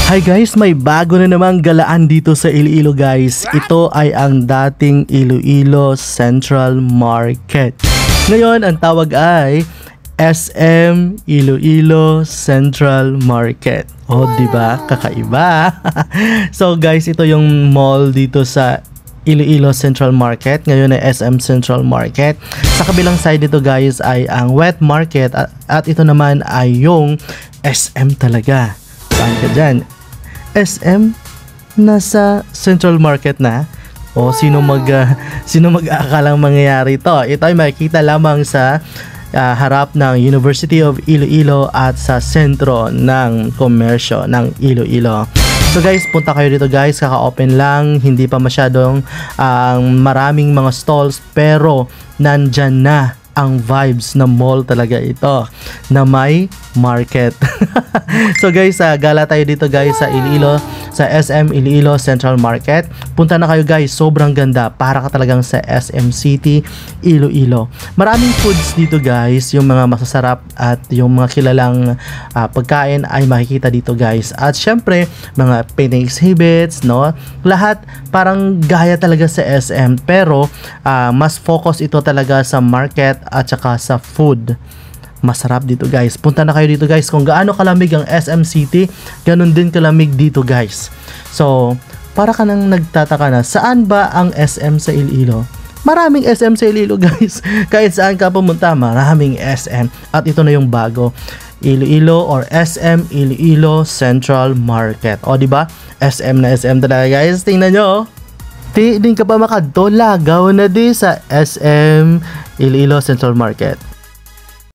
Hi guys, may bago na namang galaan dito sa Iloilo guys. Ito ay ang dating Iloilo Central Market. Ngayon, ang tawag ay SM Iloilo Central Market. Oh, di ba? Kakaiba. So guys, ito yung mall dito sa Iloilo Central Market. Ngayon ay SM Central Market. Sa kabilang side nito guys ay ang Wet Market at ito naman ay yung SM talaga. Saan ka dyan? SM nasa Central Market na. O sino mag-aakalang mangyayari ito? Ito ay makikita lamang sa harap ng University of Iloilo at sa sentro ng komersyo ng Iloilo. So guys, punta kayo dito guys, kaka-open lang, hindi pa masyadong maraming mga stalls, pero nandyan na ang vibes na mall talaga ito na may market. So guys, gala tayo dito guys sa Iloilo, sa SM Iloilo Central Market. Punta na kayo guys, sobrang ganda, para ka talagang sa SM City Iloilo. Maraming foods dito guys, yung mga masasarap at yung mga kilalang pagkain ay makikita dito guys. At syempre, mga painting exhibits, no? Lahat parang gaya talaga sa SM, pero mas focus ito talaga sa market at saka sa food. Masarap dito guys. Punta na kayo dito guys. Kung gaano kalamig ang SM City, ganun din kalamig dito guys. So, para ka nang nagtataka na, saan ba ang SM sa Iloilo? Maraming SM sa Iloilo guys. Kahit saan ka pumunta, maraming SM. At ito na yung bago, Iloilo or SM Iloilo Central Market. O di ba? SM na SM talaga guys. Tingnan nyo. Di din ka pa makadto, lagaw na di sa SM Iloilo Central Market.